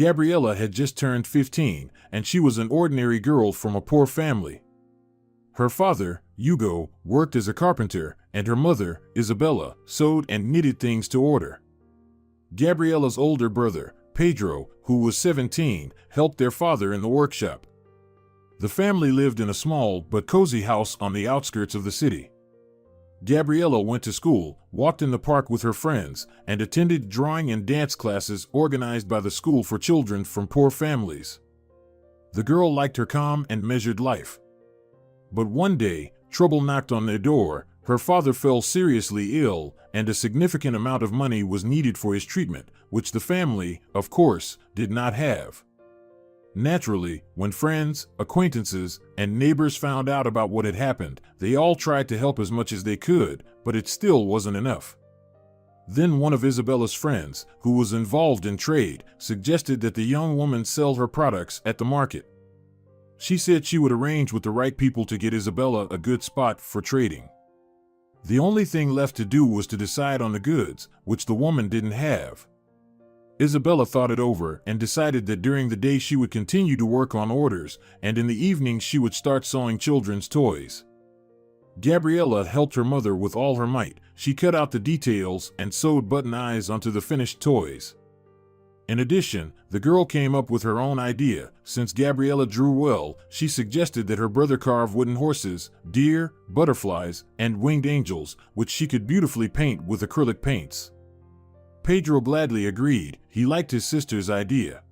Gabriella had just turned 15, and she was an ordinary girl from a poor family. Her father, Hugo, worked as a carpenter, and her mother, Isabella, sewed and knitted things to order. Gabriella's older brother, Pedro, who was 17, helped their father in the workshop. The family lived in a small but cozy house on the outskirts of the city. Gabriella went to school, walked in the park with her friends, and attended drawing and dance classes organized by the school for children from poor families. The girl liked her calm and measured life. But one day, trouble knocked on their door. Her father fell seriously ill, and a significant amount of money was needed for his treatment, which the family, of course, did not have. Naturally, when friends, acquaintances, and neighbors found out about what had happened, they all tried to help as much as they could, but it still wasn't enough. Then one of Isabella's friends, who was involved in trade, suggested that the young woman sell her products at the market. She said she would arrange with the right people to get Isabella a good spot for trading. The only thing left to do was to decide on the goods, which the woman didn't have. Isabella thought it over and decided that during the day she would continue to work on orders, and in the evening she would start sewing children's toys. Gabriella helped her mother with all her might. She cut out the details and sewed button eyes onto the finished toys. In addition, the girl came up with her own idea. Since Gabriella drew well, she suggested that her brother carve wooden horses, deer, butterflies, and winged angels, which she could beautifully paint with acrylic paints. Pedro gladly agreed. He liked his sister's idea.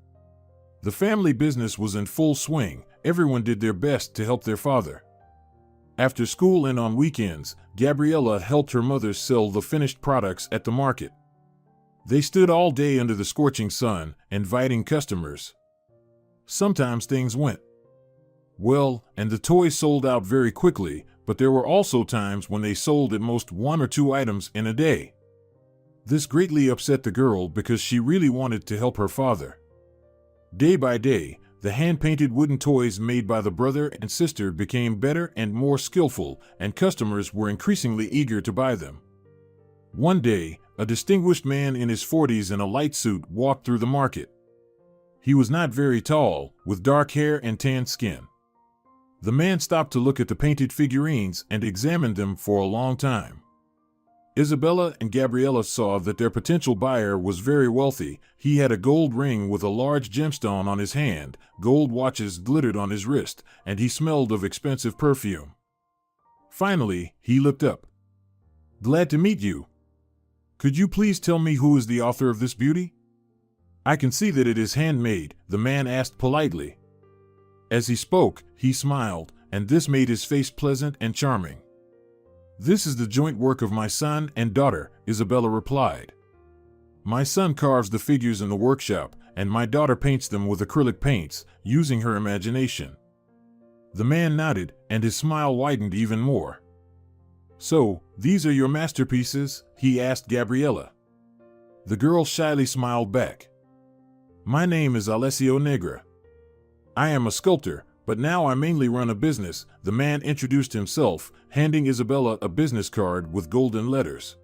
The family business was in full swing. Everyone did their best to help their father. After school and on weekends, Gabriella helped her mother sell the finished products at the market. They stood all day under the scorching sun, inviting customers. Sometimes things went well, and the toys sold out very quickly, but there were also times when they sold at most 1 or 2 items in a day. This greatly upset the girl because she really wanted to help her father. Day by day, the hand-painted wooden toys made by the brother and sister became better and more skillful, and customers were increasingly eager to buy them. One day, a distinguished man in his 40s in a light suit walked through the market. He was not very tall, with dark hair and tan skin. The man stopped to look at the painted figurines and examined them for a long time. Isabella and Gabriella saw that their potential buyer was very wealthy. He had a gold ring with a large gemstone on his hand, gold watches glittered on his wrist, and he smelled of expensive perfume. Finally, he looked up. "Glad to meet you. Could you please tell me who is the author of this beauty?" "I can see that it is handmade," the man asked politely. As he spoke, he smiled, and this made his face pleasant and charming. "This is the joint work of my son and daughter," Isabella replied. "My son carves the figures in the workshop, and my daughter paints them with acrylic paints, using her imagination." The man nodded, and his smile widened even more. "So, these are your masterpieces?" he asked Gabriella. The girl shyly smiled back. "My name is Alessio Negra. I am a sculptor, but now I mainly run a business," the man introduced himself, handing Isabella a business card with golden letters.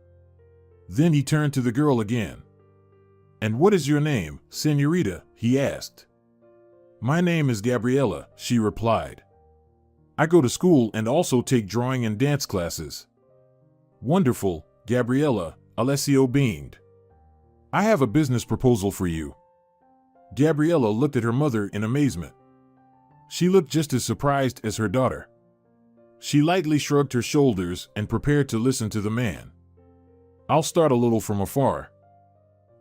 Then he turned to the girl again. "And what is your name, señorita?" he asked. "My name is Gabriella," she replied. "I go to school and also take drawing and dance classes." "Wonderful, Gabriella," Alessio beamed. "I have a business proposal for you." Gabriella looked at her mother in amazement. She looked just as surprised as her daughter. She lightly shrugged her shoulders and prepared to listen to the man. "I'll start a little from afar.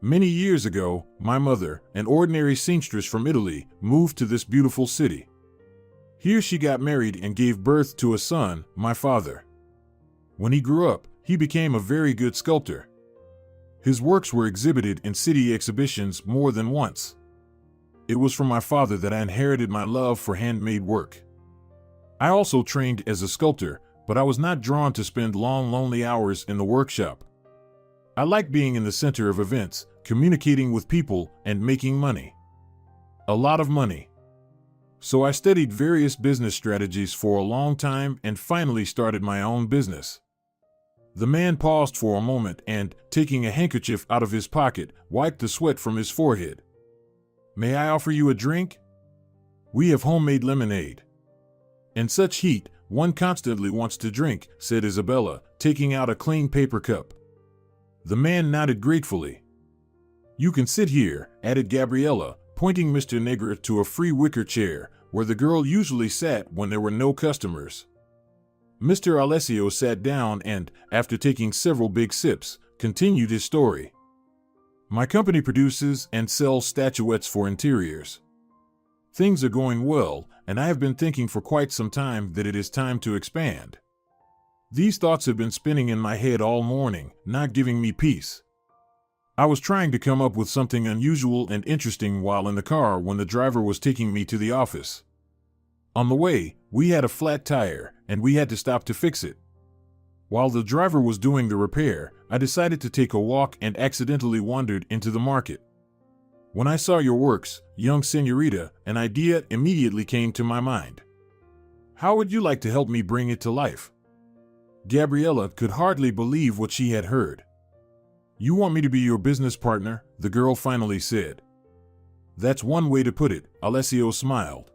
Many years ago, my mother, an ordinary seamstress from Italy, moved to this beautiful city. Here she got married and gave birth to a son, my father. When he grew up, he became a very good sculptor. His works were exhibited in city exhibitions more than once. It was from my father that I inherited my love for handmade work. I also trained as a sculptor, but I was not drawn to spend long, lonely hours in the workshop. I like being in the center of events, communicating with people, and making money. A lot of money. So I studied various business strategies for a long time and finally started my own business." The man paused for a moment and, taking a handkerchief out of his pocket, wiped the sweat from his forehead. May I offer you a drink? We have homemade lemonade. In such heat, one constantly wants to drink, said Isabella, taking out a clean paper cup. The man nodded gratefully. You can sit here, added Gabriella, pointing Mr. Negra to a free wicker chair, where the girl usually sat when there were no customers. Mr. Alessio sat down and, after taking several big sips, continued his story. My company produces and sells statuettes for interiors. Things are going well, and I have been thinking for quite some time that it is time to expand. These thoughts have been spinning in my head all morning, not giving me peace. I was trying to come up with something unusual and interesting while in the car when the driver was taking me to the office. On the way, we had a flat tire, and we had to stop to fix it. While the driver was doing the repair, I decided to take a walk and accidentally wandered into the market. When I saw your works, young señorita, an idea immediately came to my mind. How would you like to help me bring it to life? Gabriella could hardly believe what she had heard. You want me to be your business partner? The girl finally said. That's one way to put it, Alessio smiled.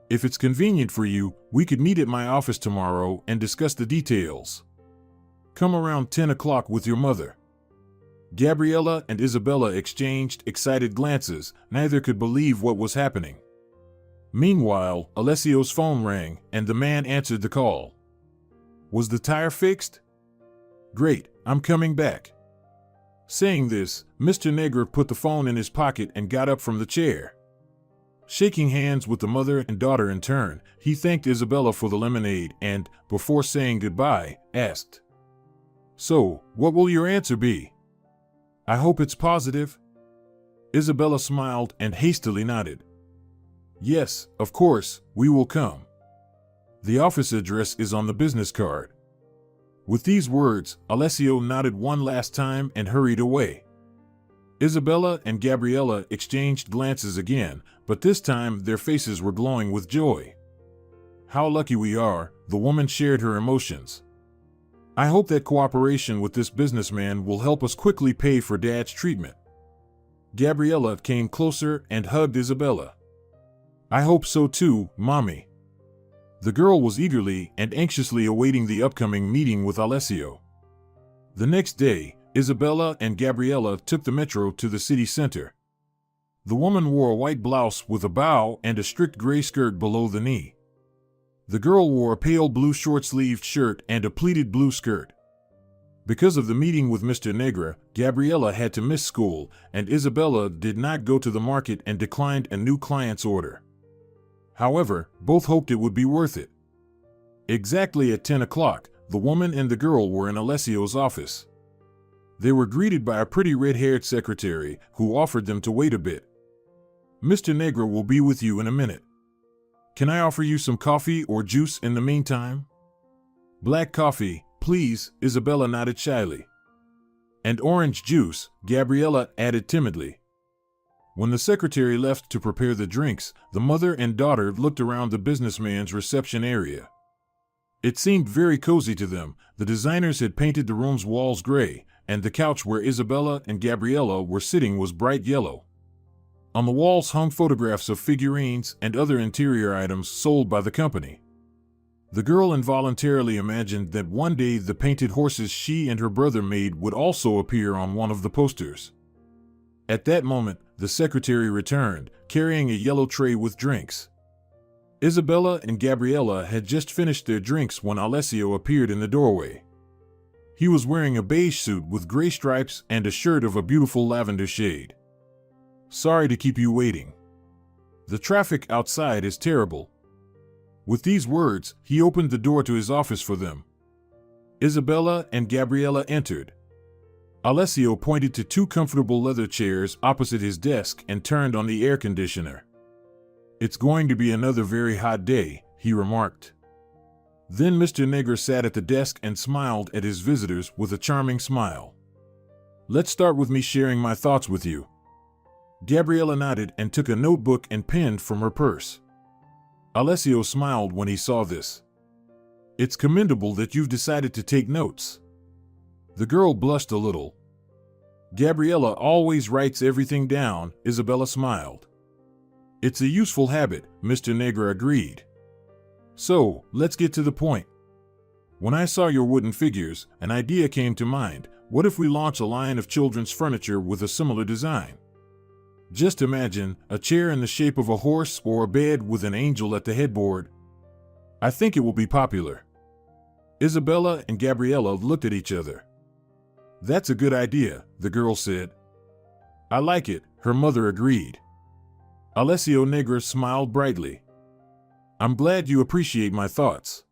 If it's convenient for you, we could meet at my office tomorrow and discuss the details. Come around 10 o'clock with your mother. Gabriella and Isabella exchanged excited glances, neither could believe what was happening. Meanwhile, Alessio's phone rang, and the man answered the call. Was the tire fixed? Great, I'm coming back. Saying this, Mr. Negra put the phone in his pocket and got up from the chair. Shaking hands with the mother and daughter in turn, he thanked Isabella for the lemonade and, before saying goodbye, asked, So, what will your answer be? I hope it's positive. Isabella smiled and hastily nodded. Yes, of course, we will come. The office address is on the business card. With these words, Alessio nodded one last time and hurried away. Isabella and Gabriella exchanged glances again, but this time their faces were glowing with joy. How lucky we are, the woman shared her emotions. I hope that cooperation with this businessman will help us quickly pay for Dad's treatment. Gabriella came closer and hugged Isabella. I hope so too, Mommy. The girl was eagerly and anxiously awaiting the upcoming meeting with Alessio. The next day, Isabella and Gabriella took the metro to the city center. The woman wore a white blouse with a bow and a strict gray skirt below the knee. The girl wore a pale blue short-sleeved shirt and a pleated blue skirt. Because of the meeting with Mr. Negra, Gabriella had to miss school, and Isabella did not go to the market and declined a new client's order. However, both hoped it would be worth it. Exactly at 10 o'clock, the woman and the girl were in Alessio's office. They were greeted by a pretty red-haired secretary who offered them to wait a bit. Mr. Negra will be with you in a minute. Can I offer you some coffee or juice in the meantime? Black coffee, please, Isabella nodded shyly. And orange juice, Gabriella added timidly. When the secretary left to prepare the drinks, the mother and daughter looked around the businessman's reception area. It seemed very cozy to them. The designers had painted the room's walls gray, and the couch where Isabella and Gabriella were sitting was bright yellow. On the walls hung photographs of figurines and other interior items sold by the company. The girl involuntarily imagined that one day the painted horses she and her brother made would also appear on one of the posters. At that moment, the secretary returned, carrying a yellow tray with drinks. Isabella and Gabriella had just finished their drinks when Alessio appeared in the doorway. He was wearing a beige suit with gray stripes and a shirt of a beautiful lavender shade. Sorry to keep you waiting. The traffic outside is terrible. With these words, he opened the door to his office for them. Isabella and Gabriella entered. Alessio pointed to two comfortable leather chairs opposite his desk and turned on the air conditioner. It's going to be another very hot day, he remarked. Then Mr. Negra sat at the desk and smiled at his visitors with a charming smile. Let's start with me sharing my thoughts with you. Gabriella nodded and took a notebook and pen from her purse. Alessio smiled when he saw this. It's commendable that you've decided to take notes. The girl blushed a little. Gabriella always writes everything down, Isabella smiled. It's a useful habit, Mr. Negra agreed. So, let's get to the point. When I saw your wooden figures, an idea came to mind. What if we launch a line of children's furniture with a similar design? Just imagine a chair in the shape of a horse or a bed with an angel at the headboard. I think it will be popular. Isabella and Gabriella looked at each other. That's a good idea, the girl said. I like it, her mother agreed. Alessio Negra smiled brightly. I'm glad you appreciate my thoughts.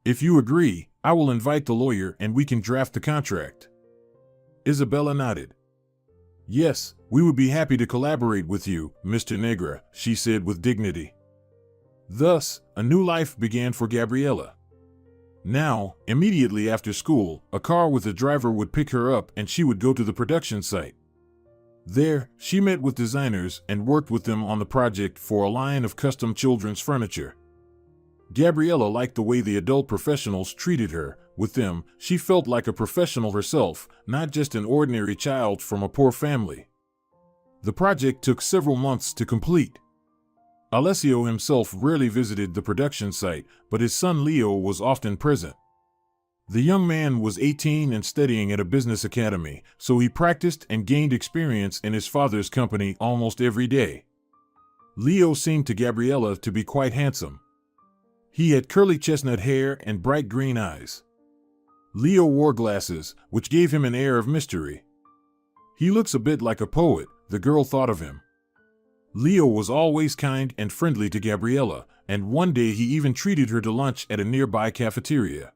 If you agree, I will invite the lawyer and we can draft the contract. Isabella nodded. Yes, we would be happy to collaborate with you, Mr. Negra, she said with dignity. Thus, a new life began for Gabriella. Now, immediately after school, a car with a driver would pick her up and she would go to the production site. There, she met with designers and worked with them on the project for a line of custom children's furniture. Gabriella liked the way the adult professionals treated her. With them, she felt like a professional herself, not just an ordinary child from a poor family. The project took several months to complete. Alessio himself rarely visited the production site, but his son Leo was often present. The young man was 18 and studying at a business academy, so he practiced and gained experience in his father's company almost every day. Leo seemed to Gabriella to be quite handsome. He had curly chestnut hair and bright green eyes. Leo wore glasses, which gave him an air of mystery. He looks a bit like a poet, the girl thought of him. Leo was always kind and friendly to Gabriella, and one day he even treated her to lunch at a nearby cafeteria.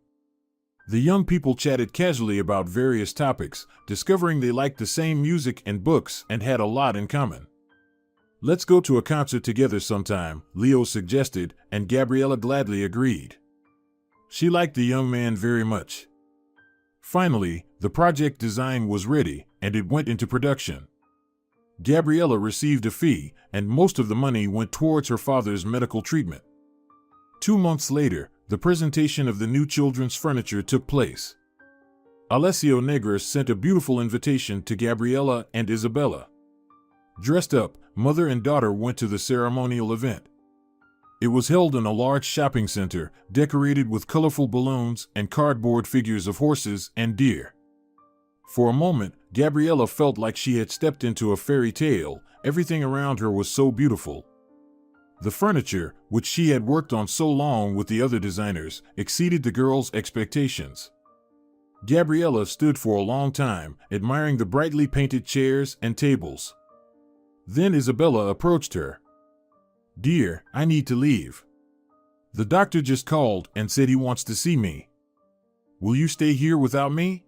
The young people chatted casually about various topics, discovering they liked the same music and books and had a lot in common. Let's go to a concert together sometime, Leo suggested, and Gabriella gladly agreed. She liked the young man very much. Finally, the project design was ready, and it went into production. Gabriella received a fee, and most of the money went towards her father's medical treatment. 2 months later, the presentation of the new children's furniture took place. Alessio Negra sent a beautiful invitation to Gabriella and Isabella. Dressed up, mother and daughter went to the ceremonial event. It was held in a large shopping center, decorated with colorful balloons and cardboard figures of horses and deer. For a moment, Gabriella felt like she had stepped into a fairy tale. Everything around her was so beautiful. The furniture, which she had worked on so long with the other designers, exceeded the girl's expectations. Gabriella stood for a long time, admiring the brightly painted chairs and tables. Then Isabella approached her. Dear, I need to leave. The doctor just called and said he wants to see me. Will you stay here without me?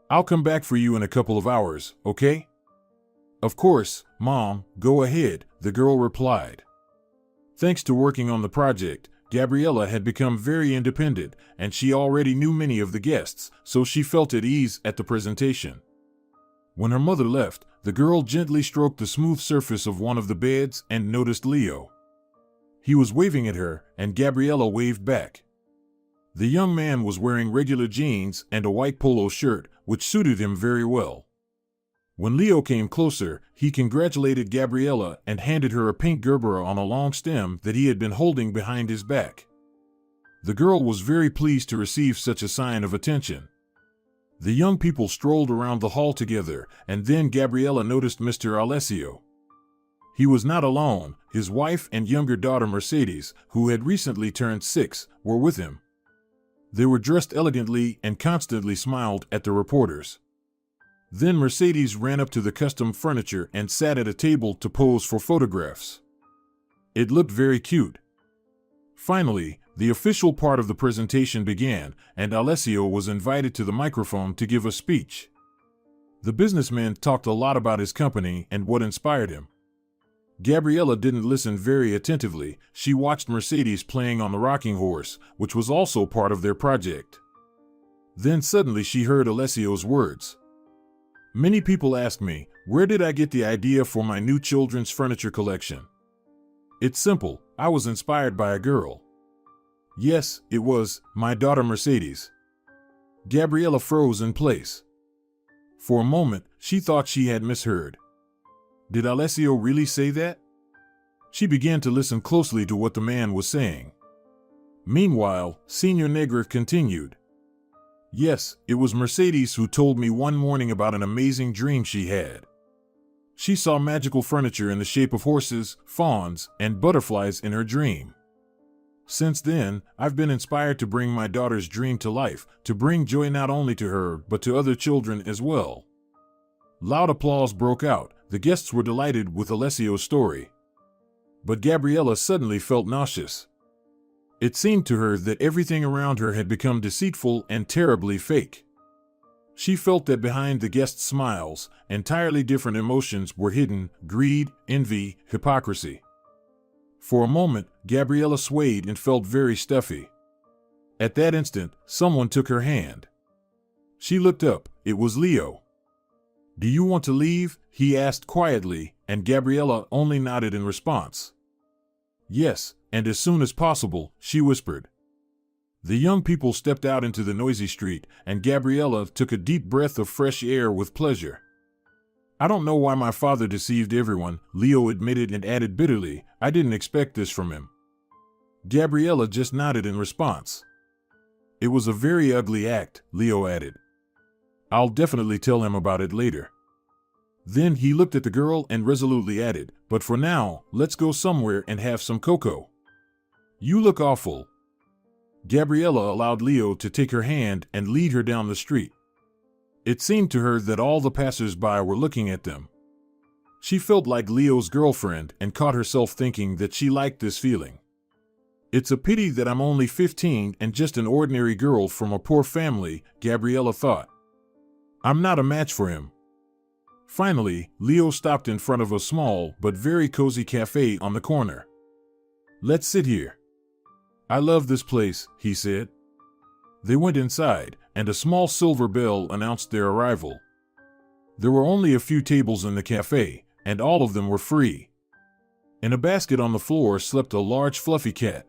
I'll come back for you in a couple of hours, okay? Of course, Mom, go ahead, the girl replied. Thanks to working on the project, Gabriella had become very independent, and she already knew many of the guests, so she felt at ease at the presentation. When her mother left, the girl gently stroked the smooth surface of one of the beds and noticed Leo. He was waving at her, and Gabriella waved back. The young man was wearing regular jeans and a white polo shirt, which suited him very well. When Leo came closer, he congratulated Gabriella and handed her a pink Gerbera on a long stem that he had been holding behind his back. The girl was very pleased to receive such a sign of attention. The young people strolled around the hall together, and then Gabriella noticed Mr. Alessio. He was not alone. His wife and younger daughter Mercedes, who had recently turned 6, were with him. They were dressed elegantly and constantly smiled at the reporters. Then Mercedes ran up to the custom furniture and sat at a table to pose for photographs. It looked very cute. Finally, the official part of the presentation began, and Alessio was invited to the microphone to give a speech. The businessman talked a lot about his company and what inspired him. Gabriella didn't listen very attentively. She watched Mercedes playing on the rocking horse, which was also part of their project. Then suddenly she heard Alessio's words. Many people ask me, where did I get the idea for my new children's furniture collection? It's simple, I was inspired by a girl. Yes, it was my daughter Mercedes. Gabriella froze in place. For a moment, she thought she had misheard. Did Alessio really say that? She began to listen closely to what the man was saying. Meanwhile, Señor Negra continued. Yes, it was Mercedes who told me one morning about an amazing dream she had. She saw magical furniture in the shape of horses, fawns, and butterflies in her dream. Since then, I've been inspired to bring my daughter's dream to life, to bring joy not only to her, but to other children as well. Loud applause broke out. The guests were delighted with Alessio's story. But Gabriella suddenly felt nauseous. It seemed to her that everything around her had become deceitful and terribly fake. She felt that behind the guests' smiles, entirely different emotions were hidden: greed, envy, hypocrisy. For a moment, Gabriella swayed and felt very stuffy. At that instant, someone took her hand. She looked up. It was Leo. Do you want to leave? He asked quietly, and Gabriella only nodded in response. Yes, and as soon as possible, she whispered. The young people stepped out into the noisy street, and Gabriella took a deep breath of fresh air with pleasure. I don't know why my father deceived everyone, Leo admitted and added bitterly, I didn't expect this from him. Gabriella just nodded in response. It was a very ugly act, Leo added. I'll definitely tell him about it later. Then he looked at the girl and resolutely added, but for now, let's go somewhere and have some cocoa. You look awful. Gabriella allowed Leo to take her hand and lead her down the street. It seemed to her that all the passers-by were looking at them. She felt like Leo's girlfriend and caught herself thinking that she liked this feeling. It's a pity that I'm only 15 and just an ordinary girl from a poor family, Gabriella thought. I'm not a match for him. Finally, Leo stopped in front of a small but very cozy cafe on the corner. Let's sit here. I love this place, he said. They went inside, and a small silver bell announced their arrival. There were only a few tables in the cafe, and all of them were free. In a basket on the floor slept a large fluffy cat.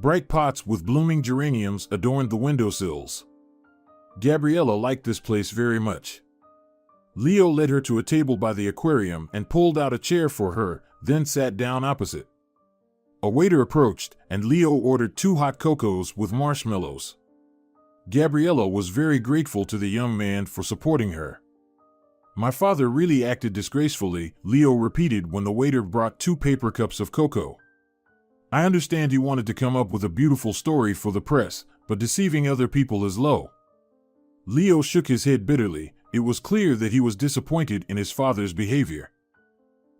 Bright pots with blooming geraniums adorned the windowsills. Gabriella liked this place very much. Leo led her to a table by the aquarium and pulled out a chair for her, then sat down opposite. A waiter approached, and Leo ordered 2 hot cocos with marshmallows. Gabriella was very grateful to the young man for supporting her. My father really acted disgracefully, Leo repeated when the waiter brought 2 paper cups of cocoa. I understand he wanted to come up with a beautiful story for the press, but deceiving other people is low. Leo shook his head bitterly. It was clear that he was disappointed in his father's behavior.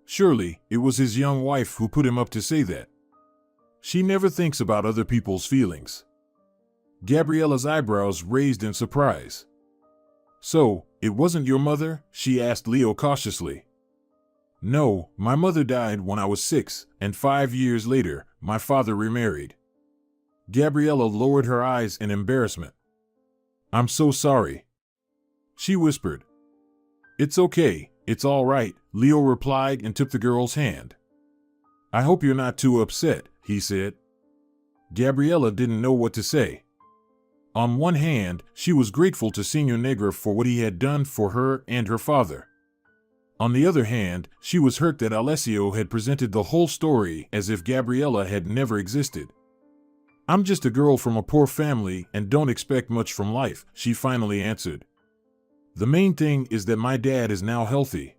Surely, it was his young wife who put him up to say that. She never thinks about other people's feelings. Gabriella's eyebrows raised in surprise. So, it wasn't your mother? She asked Leo cautiously. No, my mother died when I was 6, and 5 years later, my father remarried. Gabriella lowered her eyes in embarrassment. I'm so sorry. She whispered. It's okay, it's all right, Leo replied and took the girl's hand. I hope you're not too upset, he said. Gabriella didn't know what to say. On one hand, she was grateful to Señor Negra for what he had done for her and her father. On the other hand, she was hurt that Alessio had presented the whole story as if Gabriella had never existed. I'm just a girl from a poor family and don't expect much from life, she finally answered. The main thing is that my dad is now healthy.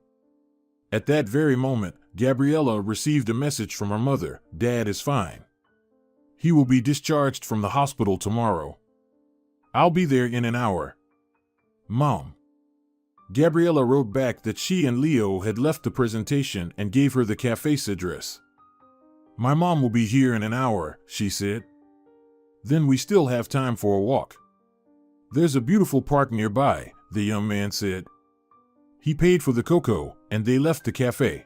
At that very moment, Gabriella received a message from her mother. Dad is fine. He will be discharged from the hospital tomorrow. I'll be there in an hour. Mom. Gabriella wrote back that she and Leo had left the presentation and gave her the cafe's address. My mom will be here in an hour, she said. Then we still have time for a walk. There's a beautiful park nearby, the young man said. He paid for the cocoa, and they left the cafe.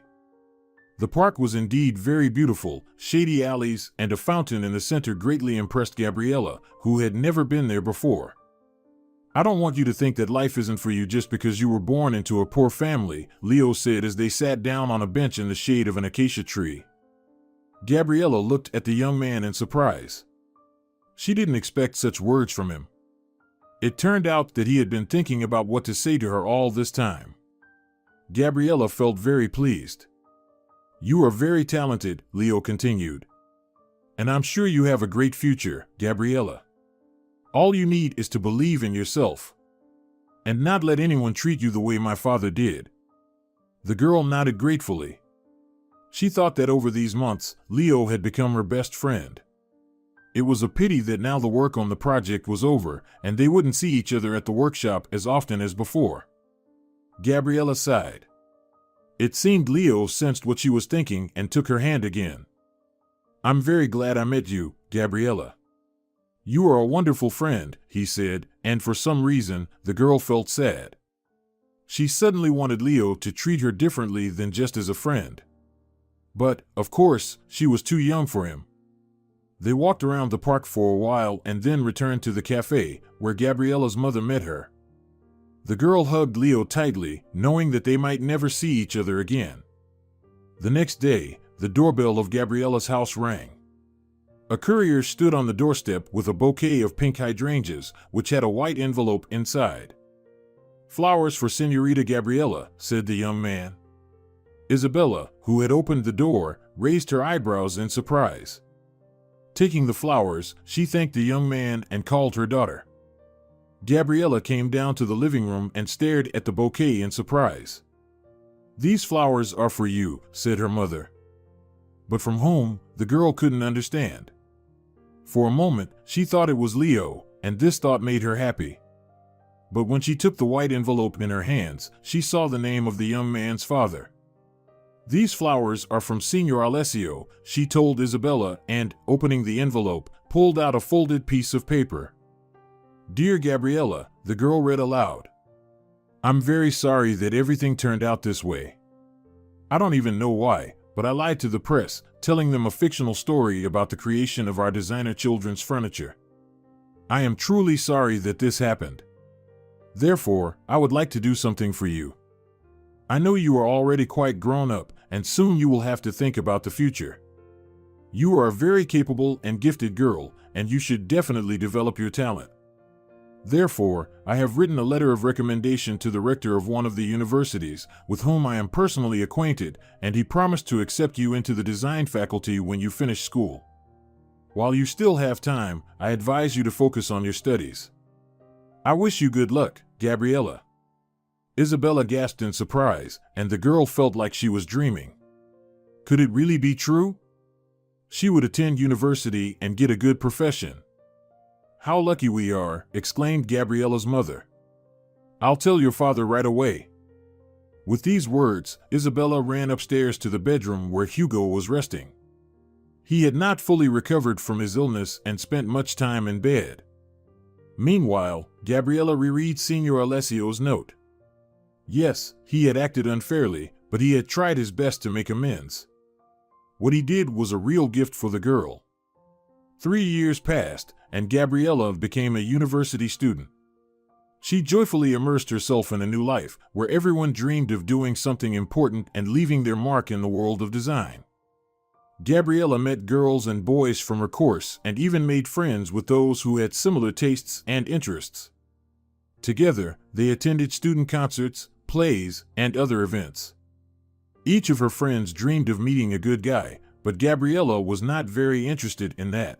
The park was indeed very beautiful. Shady alleys and a fountain in the center greatly impressed Gabriella, who had never been there before. I don't want you to think that life isn't for you just because you were born into a poor family, Leo said as they sat down on a bench in the shade of an acacia tree. Gabriella looked at the young man in surprise. She didn't expect such words from him. It turned out that he had been thinking about what to say to her all this time. Gabriella felt very pleased. You are very talented, Leo continued. And I'm sure you have a great future, Gabriella. All you need is to believe in yourself. And not let anyone treat you the way my father did. The girl nodded gratefully. She thought that over these months, Leo had become her best friend. It was a pity that now the work on the project was over, and they wouldn't see each other at the workshop as often as before. Gabriella sighed. It seemed Leo sensed what she was thinking and took her hand again. I'm very glad I met you, Gabriella. You are a wonderful friend, he said, and for some reason, the girl felt sad. She suddenly wanted Leo to treat her differently than just as a friend. But, of course, she was too young for him. They walked around the park for a while and then returned to the cafe, where Gabriella's mother met her. The girl hugged Leo tightly, knowing that they might never see each other again. The next day, the doorbell of Gabriella's house rang. A courier stood on the doorstep with a bouquet of pink hydrangeas, which had a white envelope inside. Flowers for Señorita Gabriella, said the young man. Isabella, who had opened the door, raised her eyebrows in surprise. Taking the flowers, she thanked the young man and called her daughter. Gabriella came down to the living room and stared at the bouquet in surprise. These flowers are for you, said her mother. But from whom, the girl couldn't understand. For a moment, she thought it was Leo, and this thought made her happy. But when she took the white envelope in her hands, she saw the name of the young man's father. These flowers are from Signor Alessio, she told Isabella and, opening the envelope, pulled out a folded piece of paper. Dear Gabriella, the girl read aloud. I'm very sorry that everything turned out this way. I don't even know why, but I lied to the press, telling them a fictional story about the creation of our designer children's furniture. I am truly sorry that this happened. Therefore, I would like to do something for you. I know you are already quite grown up, and soon you will have to think about the future. You are a very capable and gifted girl, and you should definitely develop your talent. Therefore, I have written a letter of recommendation to the rector of one of the universities, with whom I am personally acquainted, and he promised to accept you into the design faculty when you finish school. While you still have time, I advise you to focus on your studies. I wish you good luck, Gabriella. Isabella gasped in surprise, and the girl felt like she was dreaming. Could it really be true? She would attend university and get a good profession. How lucky we are, exclaimed Gabriella's mother. I'll tell your father right away. With these words, Isabella ran upstairs to the bedroom where Hugo was resting. He had not fully recovered from his illness and spent much time in bed. Meanwhile, Gabriella reread Signor Alessio's note. Yes, he had acted unfairly, but he had tried his best to make amends. What he did was a real gift for the girl. 3 years passed, and Gabriella became a university student. She joyfully immersed herself in a new life, where everyone dreamed of doing something important and leaving their mark in the world of design. Gabriella met girls and boys from her course and even made friends with those who had similar tastes and interests. Together, they attended student concerts, plays, and other events. Each of her friends dreamed of meeting a good guy, but Gabriella was not very interested in that.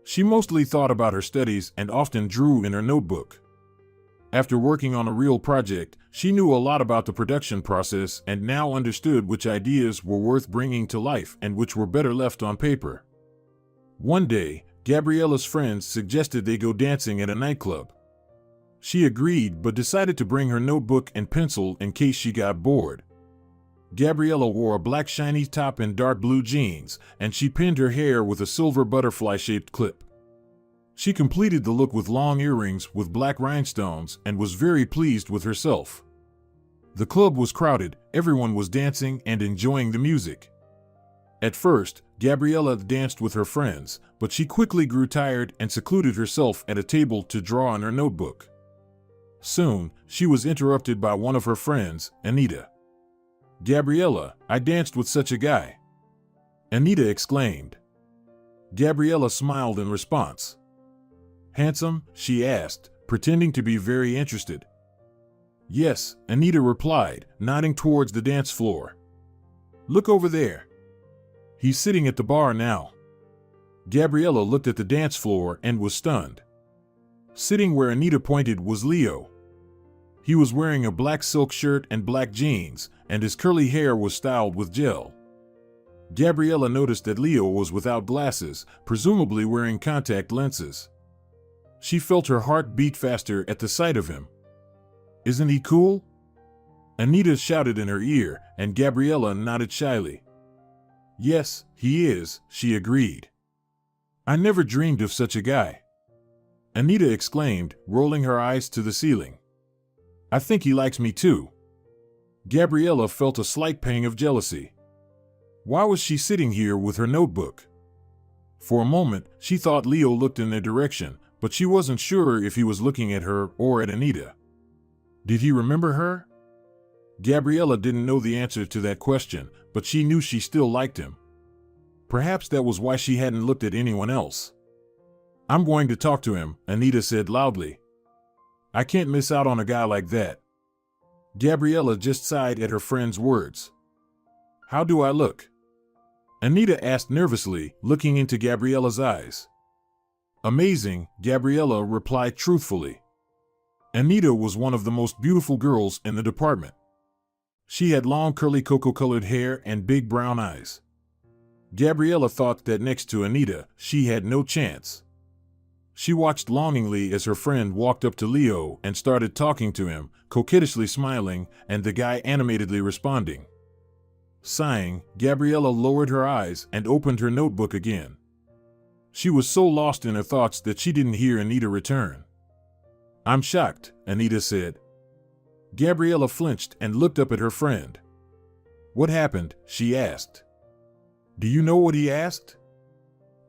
She mostly thought about her studies and often drew in her notebook. After working on a real project, she knew a lot about the production process and now understood which ideas were worth bringing to life and which were better left on paper. One day, Gabriella's friends suggested they go dancing at a nightclub. She agreed but decided to bring her notebook and pencil in case she got bored. Gabriella wore a black shiny top and dark blue jeans, and she pinned her hair with a silver butterfly-shaped clip. She completed the look with long earrings with black rhinestones and was very pleased with herself. The club was crowded, everyone was dancing and enjoying the music. At first, Gabriella danced with her friends, but she quickly grew tired and secluded herself at a table to draw on her notebook. Soon, she was interrupted by one of her friends, Anita. Gabriella, I danced with such a guy. Anita exclaimed. Gabriella smiled in response. Handsome? She asked, pretending to be very interested. Yes, Anita replied, nodding towards the dance floor. Look over there. He's sitting at the bar now. Gabriella looked at the dance floor and was stunned. Sitting where Anita pointed was Leo. He was wearing a black silk shirt and black jeans, and his curly hair was styled with gel. Gabriella noticed that Leo was without glasses, presumably wearing contact lenses. She felt her heart beat faster at the sight of him. Isn't he cool? Anita shouted in her ear, and Gabriella nodded shyly. Yes, he is, she agreed. I never dreamed of such a guy. Anita exclaimed, rolling her eyes to the ceiling. I think he likes me too. Gabriella felt a slight pang of jealousy. Why was she sitting here with her notebook? For a moment, she thought Leo looked in their direction, but she wasn't sure if he was looking at her or at Anita. Did he remember her? Gabriella didn't know the answer to that question, but she knew she still liked him. Perhaps that was why she hadn't looked at anyone else. I'm going to talk to him, Anita said loudly. I can't miss out on a guy like that. Gabriella just sighed at her friend's words. How do I look? Anita asked nervously, looking into Gabriella's eyes. Amazing, Gabriella replied truthfully. Anita was one of the most beautiful girls in the department. She had long curly cocoa-colored hair and big brown eyes. Gabriella thought that next to Anita, she had no chance. She watched longingly as her friend walked up to Leo and started talking to him, coquettishly smiling, and the guy animatedly responding. Sighing, Gabriella lowered her eyes and opened her notebook again. She was so lost in her thoughts that she didn't hear Anita return. I'm shocked, Anita said. Gabriella flinched and looked up at her friend. What happened? She asked. Do you know what he asked?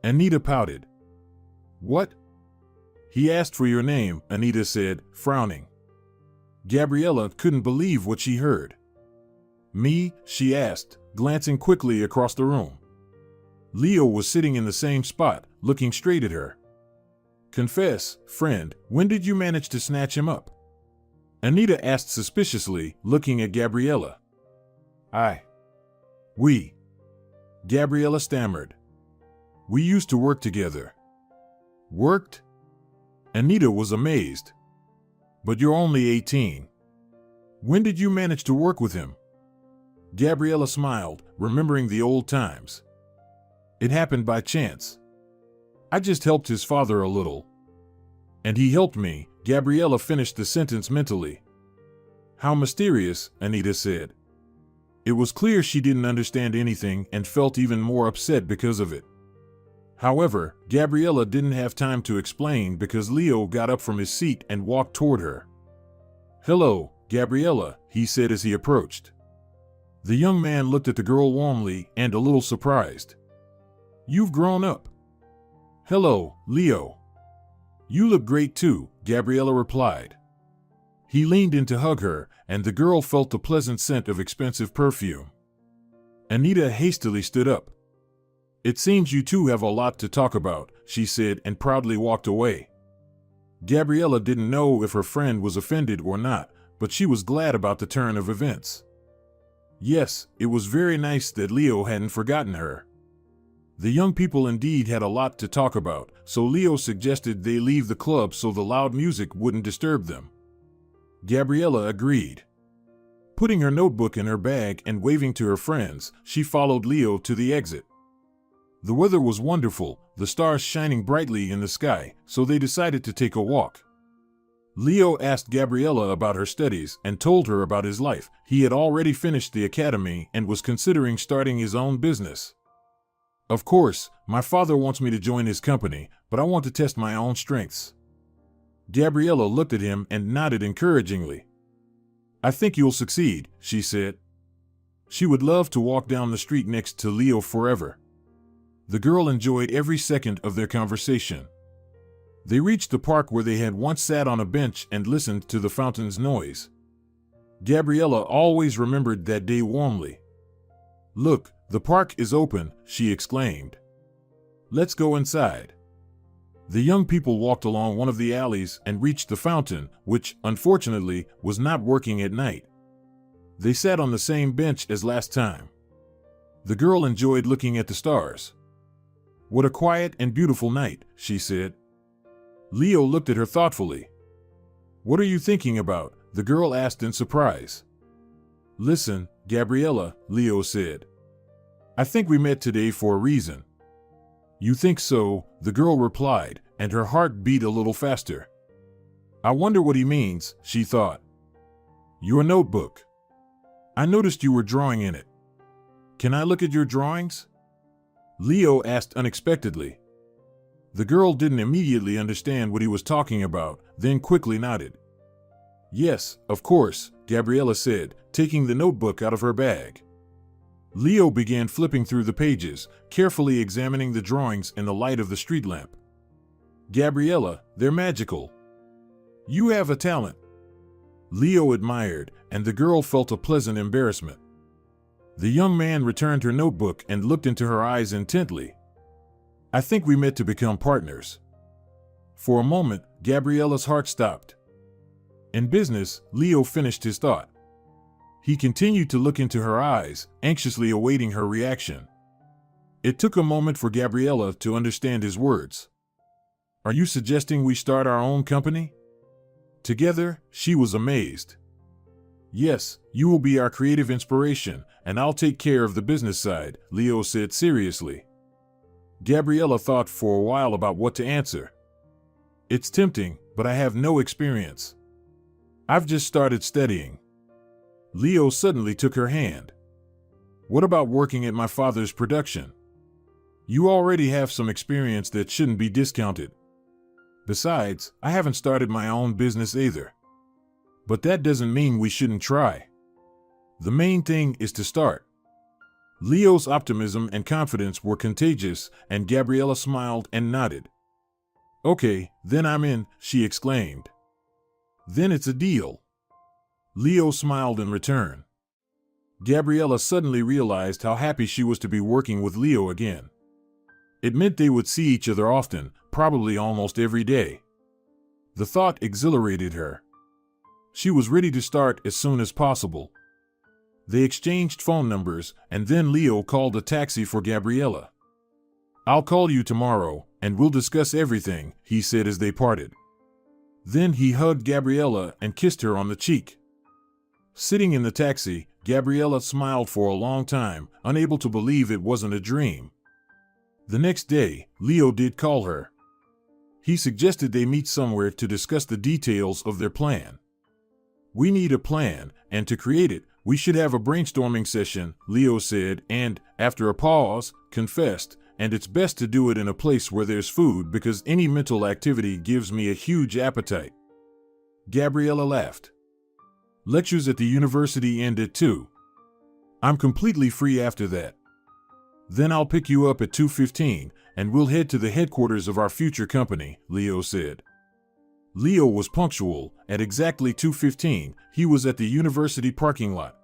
Anita pouted. What? He asked for your name, Anita said, frowning. Gabriella couldn't believe what she heard. Me? She asked, glancing quickly across the room. Leo was sitting in the same spot, looking straight at her. Confess, friend, when did you manage to snatch him up? Anita asked suspiciously, looking at Gabriella. We. Gabriella stammered. We used to work together. Worked? Anita was amazed. But you're only 18. When did you manage to work with him? Gabriella smiled, remembering the old times. It happened by chance. I just helped his father a little. And he helped me, Gabriella finished the sentence mentally. How mysterious, Anita said. It was clear she didn't understand anything and felt even more upset because of it. However, Gabriella didn't have time to explain because Leo got up from his seat and walked toward her. Hello, Gabriella, he said as he approached. The young man looked at the girl warmly and a little surprised. You've grown up. Hello, Leo. You look great too, Gabriella replied. He leaned in to hug her, and the girl felt the pleasant scent of expensive perfume. Anita hastily stood up. It seems you two have a lot to talk about, she said and proudly walked away. Gabriella didn't know if her friend was offended or not, but she was glad about the turn of events. Yes, it was very nice that Leo hadn't forgotten her. The young people indeed had a lot to talk about, so Leo suggested they leave the club so the loud music wouldn't disturb them. Gabriella agreed. Putting her notebook in her bag and waving to her friends, she followed Leo to the exit. The weather was wonderful, the stars shining brightly in the sky, so they decided to take a walk. Leo asked Gabriella about her studies and told her about his life. He had already finished the academy and was considering starting his own business. Of course, my father wants me to join his company, but I want to test my own strengths. Gabriella looked at him and nodded encouragingly. I think you'll succeed, she said. She would love to walk down the street next to Leo forever. The girl enjoyed every second of their conversation. They reached the park where they had once sat on a bench and listened to the fountain's noise. Gabriella always remembered that day warmly. Look, the park is open, she exclaimed. Let's go inside. The young people walked along one of the alleys and reached the fountain, which, unfortunately, was not working at night. They sat on the same bench as last time. The girl enjoyed looking at the stars. "What a quiet and beautiful night," she said. Leo looked at her thoughtfully. "What are you thinking about?" the girl asked in surprise. "Listen, Gabriella," Leo said. "I think we met today for a reason." "You think so?" the girl replied, and her heart beat a little faster. "I wonder what he means," she thought. "Your notebook. I noticed you were drawing in it. Can I look at your drawings?" Leo asked unexpectedly. The girl didn't immediately understand what he was talking about, then quickly nodded. "Yes, of course," Gabriella said, taking the notebook out of her bag. Leo began flipping through the pages, carefully examining the drawings in the light of the street lamp. "Gabriella, they're magical. You have a talent." Leo admired, and the girl felt a pleasant embarrassment. The young man returned her notebook and looked into her eyes intently. "I think we met to become partners." For a moment, Gabriella's heart stopped. In business, Leo finished his thought. He continued to look into her eyes, anxiously awaiting her reaction. It took a moment for Gabriella to understand his words. "Are you suggesting we start our own company?" Together, she was amazed. "Yes, you will be our creative inspiration, and I'll take care of the business side," Leo said seriously. Gabriella thought for a while about what to answer. "It's tempting, but I have no experience. I've just started studying." Leo suddenly took her hand. "What about working at my father's production? You already have some experience that shouldn't be discounted. Besides, I haven't started my own business either. But that doesn't mean we shouldn't try. The main thing is to start." Leo's optimism and confidence were contagious, and Gabriella smiled and nodded. "Okay, then I'm in," she exclaimed. "Then it's a deal." Leo smiled in return. Gabriella suddenly realized how happy she was to be working with Leo again. It meant they would see each other often, probably almost every day. The thought exhilarated her. She was ready to start as soon as possible. They exchanged phone numbers, and then Leo called a taxi for Gabriella. "I'll call you tomorrow, and we'll discuss everything," he said as they parted. Then he hugged Gabriella and kissed her on the cheek. Sitting in the taxi, Gabriella smiled for a long time, unable to believe it wasn't a dream. The next day, Leo did call her. He suggested they meet somewhere to discuss the details of their plan. "We need a plan, and to create it, we should have a brainstorming session," Leo said, and, after a pause, confessed, "And it's best to do it in a place where there's food because any mental activity gives me a huge appetite." Gabriella laughed. "Lectures at the university end at 2. I'm completely free after that. Then I'll pick you up at 2:15, and we'll head to the headquarters of our future company," Leo said. Leo was punctual. At exactly 2:15, he was at the university parking lot.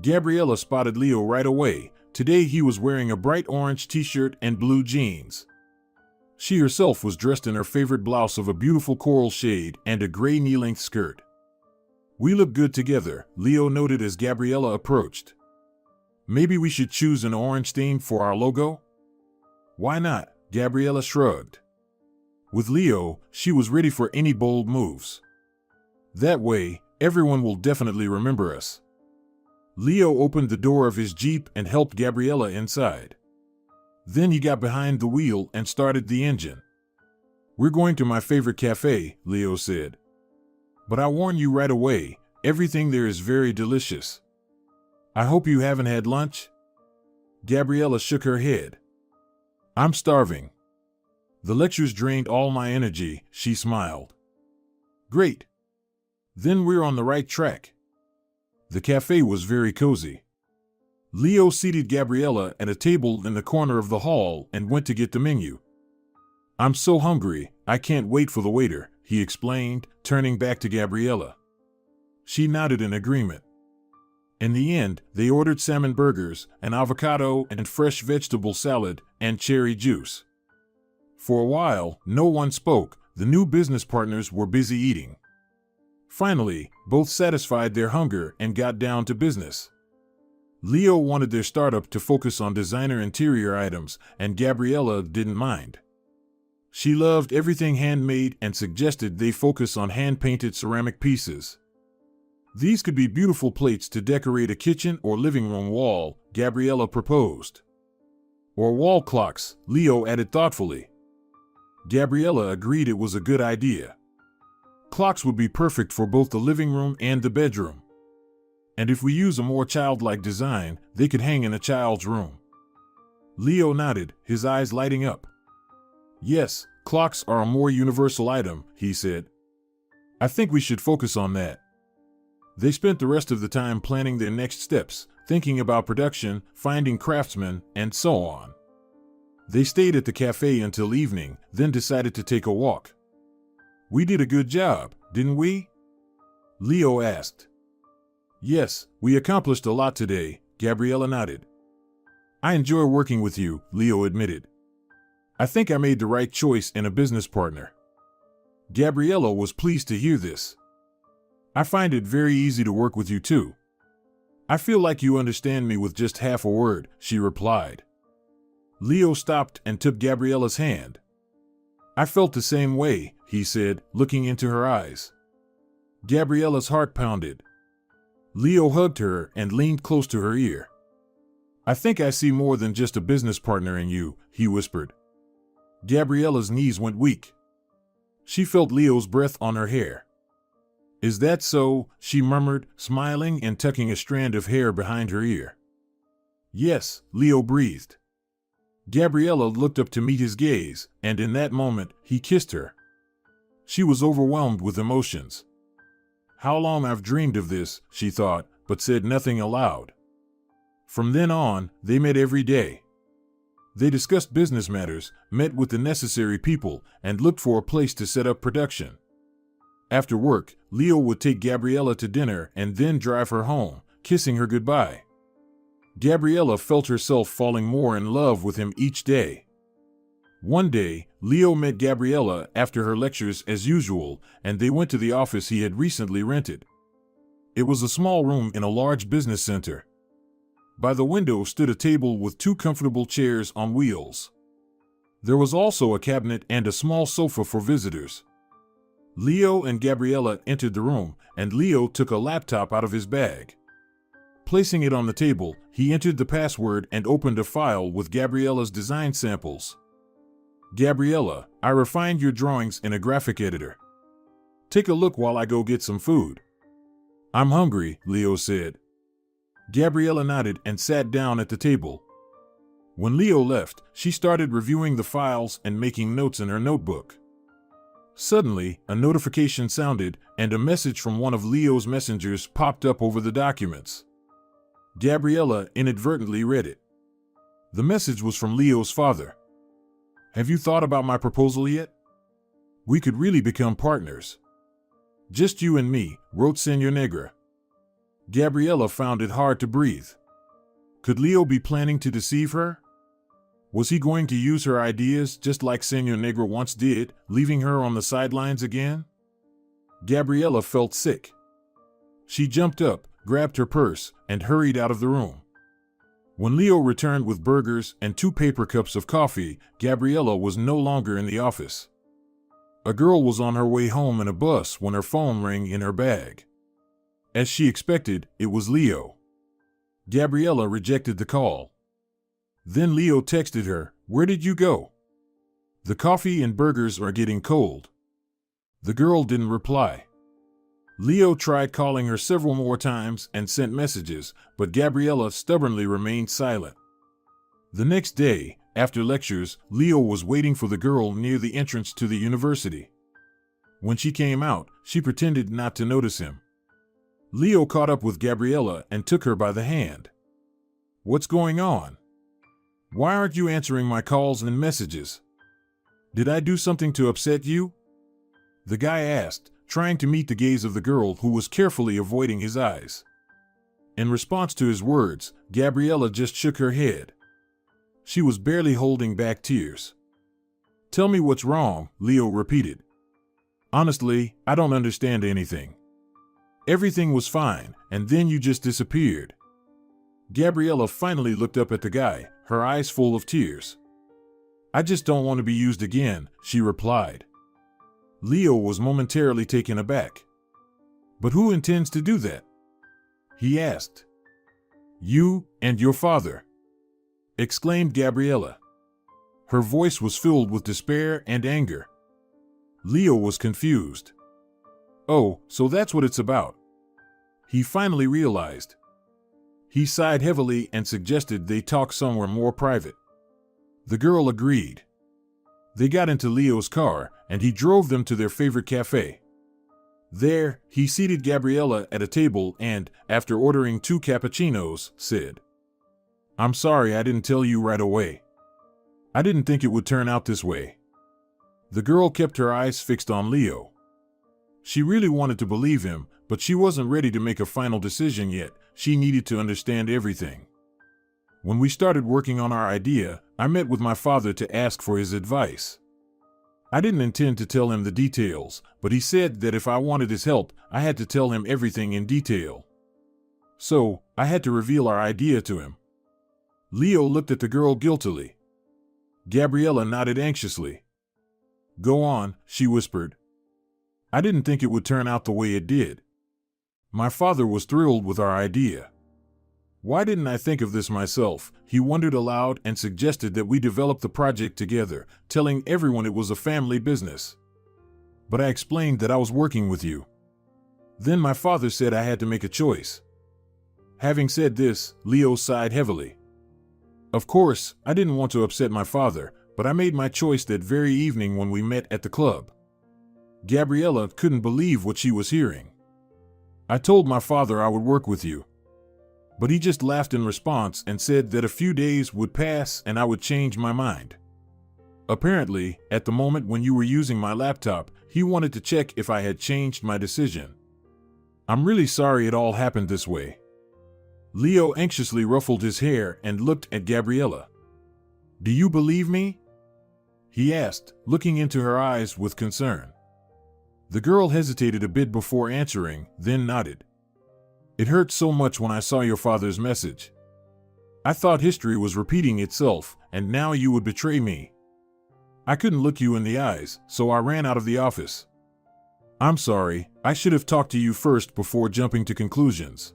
Gabriella spotted Leo right away. Today he was wearing a bright orange t-shirt and blue jeans. She herself was dressed in her favorite blouse of a beautiful coral shade and a gray knee-length skirt. "We look good together," Leo noted as Gabriella approached. "Maybe we should choose an orange theme for our logo?" "Why not?" Gabriella shrugged. With Leo, she was ready for any bold moves. "That way, everyone will definitely remember us." Leo opened the door of his Jeep and helped Gabriella inside. Then he got behind the wheel and started the engine. "We're going to my favorite cafe," Leo said. "But I warn you right away, everything there is very delicious. I hope you haven't had lunch?" Gabriella shook her head. "I'm starving. The lectures drained all my energy," she smiled. "Great. Then we're on the right track." The cafe was very cozy. Leo seated Gabriella at a table in the corner of the hall and went to get the menu. "I'm so hungry, I can't wait for the waiter," he explained, turning back to Gabriella. She nodded in agreement. In the end, they ordered salmon burgers, an avocado and fresh vegetable salad, and cherry juice. For a while, no one spoke. The new business partners were busy eating. Finally, both satisfied their hunger and got down to business. Leo wanted their startup to focus on designer interior items, and Gabriella didn't mind. She loved everything handmade and suggested they focus on hand-painted ceramic pieces. These could be beautiful plates to decorate a kitchen or living room wall, Gabriella proposed. Or wall clocks, Leo added thoughtfully. Gabriella agreed it was a good idea. Clocks would be perfect for both the living room and the bedroom. And if we use a more childlike design, they could hang in a child's room. Leo nodded, his eyes lighting up. Yes, clocks are a more universal item, he said. I think we should focus on that. They spent the rest of the time planning their next steps, thinking about production, finding craftsmen, and so on. They stayed at the cafe until evening, then decided to take a walk. We did a good job, didn't we? Leo asked. Yes, we accomplished a lot today, Gabriella nodded. I enjoy working with you, Leo admitted. I think I made the right choice in a business partner. Gabriella was pleased to hear this. I find it very easy to work with you too. I feel like you understand me with just half a word, she replied. Leo stopped and took Gabriella's hand. I felt the same way, he said, looking into her eyes. Gabriella's heart pounded. Leo hugged her and leaned close to her ear. I think I see more than just a business partner in you, he whispered. Gabriella's knees went weak. She felt Leo's breath on her hair. Is that so? She murmured, smiling and tucking a strand of hair behind her ear. Yes, Leo breathed. Gabriella looked up to meet his gaze, and in that moment, he kissed her. She was overwhelmed with emotions. How long I've dreamed of this, she thought, but said nothing aloud. From then on, they met every day. They discussed business matters, met with the necessary people, and looked for a place to set up production. After work, Leo would take Gabriella to dinner and then drive her home, kissing her goodbye. Gabriella felt herself falling more in love with him each day. One day, Leo met Gabriella after her lectures as usual, and they went to the office he had recently rented. It was a small room in a large business center. By the window stood a table with 2 comfortable chairs on wheels. There was also a cabinet and a small sofa for visitors. Leo and Gabriella entered the room, and Leo took a laptop out of his bag. Placing it on the table, he entered the password and opened a file with Gabriella's design samples. Gabriella, I refined your drawings in a graphic editor. Take a look while I go get some food. I'm hungry, Leo said. Gabriella nodded and sat down at the table. When Leo left, she started reviewing the files and making notes in her notebook. Suddenly, a notification sounded, and a message from one of Leo's messengers popped up over the documents. Gabriella inadvertently read it. The message was from Leo's father. Have you thought about my proposal yet? We could really become partners. Just you and me, wrote Senor Negra. Gabriella found it hard to breathe. Could Leo be planning to deceive her? Was he going to use her ideas just like Senor Negra once did, leaving her on the sidelines again? Gabriella felt sick. She jumped up, grabbed her purse, and hurried out of the room. When Leo returned with burgers and 2 paper cups of coffee, Gabriella was no longer in the office. A girl was on her way home in a bus when her phone rang in her bag. As she expected, it was Leo. Gabriella rejected the call. Then Leo texted her, "Where did you go? The coffee and burgers are getting cold." The girl didn't reply. Leo tried calling her several more times and sent messages, but Gabriella stubbornly remained silent. The next day, after lectures, Leo was waiting for the girl near the entrance to the university. When she came out, she pretended not to notice him. Leo caught up with Gabriella and took her by the hand. "What's going on? Why aren't you answering my calls and messages? Did I do something to upset you?" The guy asked, trying to meet the gaze of the girl who was carefully avoiding his eyes. In response to his words, Gabriella just shook her head. She was barely holding back tears. "Tell me what's wrong," Leo repeated. "Honestly, I don't understand anything. Everything was fine, and then you just disappeared." Gabriella finally looked up at the guy, her eyes full of tears. "I just don't want to be used again," she replied. Leo was momentarily taken aback. "But who intends to do that?" he asked. "You and your father," exclaimed Gabriella. Her voice was filled with despair and anger. Leo was confused. "Oh, so that's what it's about," he finally realized. He sighed heavily and suggested they talk somewhere more private. The girl agreed. They got into Leo's car, and he drove them to their favorite cafe. There, he seated Gabriella at a table and, after ordering 2 cappuccinos, said, "I'm sorry I didn't tell you right away. I didn't think it would turn out this way." The girl kept her eyes fixed on Leo. She really wanted to believe him, but she wasn't ready to make a final decision yet. She needed to understand everything. When we started working on our idea, I met with my father to ask for his advice. I didn't intend to tell him the details, but he said that if I wanted his help, I had to tell him everything in detail. So, I had to reveal our idea to him. Leo looked at the girl guiltily. Gabriella nodded anxiously. "Go on," she whispered. "I didn't think it would turn out the way it did. My father was thrilled with our idea. Why didn't I think of this myself?" He wondered aloud and suggested that we develop the project together, telling everyone it was a family business. But I explained that I was working with you. Then my father said I had to make a choice. Having said this, Leo sighed heavily. Of course, I didn't want to upset my father, but I made my choice that very evening when we met at the club. Gabriella couldn't believe what she was hearing. I told my father I would work with you. But he just laughed in response and said that a few days would pass and I would change my mind. Apparently, at the moment when you were using my laptop, he wanted to check if I had changed my decision. I'm really sorry it all happened this way. Leo anxiously ruffled his hair and looked at Gabriella. "Do you believe me?" he asked, looking into her eyes with concern. The girl hesitated a bit before answering, then nodded. "It hurt so much when I saw your father's message. I thought history was repeating itself, and now you would betray me. I couldn't look you in the eyes, so I ran out of the office. I'm sorry, I should have talked to you first before jumping to conclusions."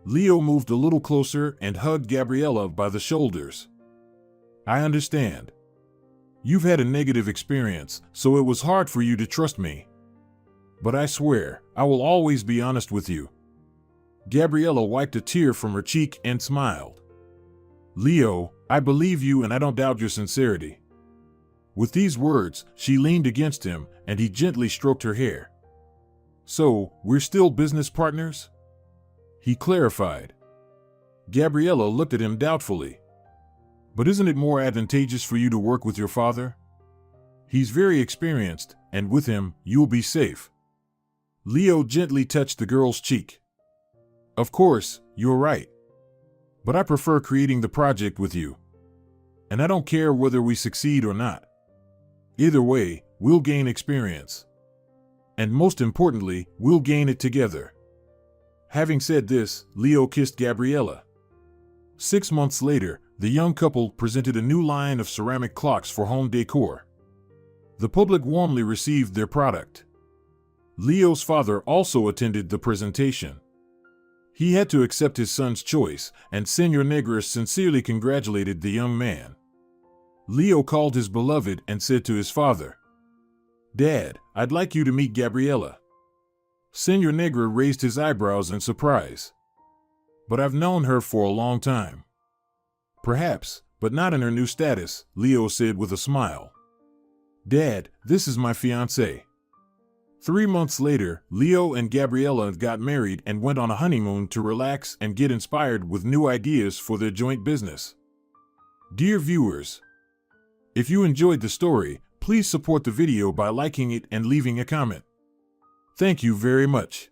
Leo moved a little closer and hugged Gabriella by the shoulders. "I understand. You've had a negative experience, so it was hard for you to trust me. But I swear, I will always be honest with you." Gabriella wiped a tear from her cheek and smiled. "Leo, I believe you and I don't doubt your sincerity." With these words, she leaned against him and he gently stroked her hair. "So, we're still business partners?" he clarified. Gabriella looked at him doubtfully. "But isn't it more advantageous for you to work with your father? He's very experienced, and with him, you'll be safe." Leo gently touched the girl's cheek. "Of course, you're right. But I prefer creating the project with you. And I don't care whether we succeed or not. Either way, we'll gain experience. And most importantly, we'll gain it together." Having said this, Leo kissed Gabriella. 6 months later, the young couple presented a new line of ceramic clocks for home decor. The public warmly received their product. Leo's father also attended the presentation. He had to accept his son's choice, and Senor Negros sincerely congratulated the young man. Leo called his beloved and said to his father, "Dad, I'd like you to meet Gabriella." Senor Negro raised his eyebrows in surprise. "But I've known her for a long time." "Perhaps, but not in her new status," Leo said with a smile. "Dad, this is my fiancée." 3 months later, Leo and Gabriella got married and went on a honeymoon to relax and get inspired with new ideas for their joint business. Dear viewers, if you enjoyed the story, please support the video by liking it and leaving a comment. Thank you very much.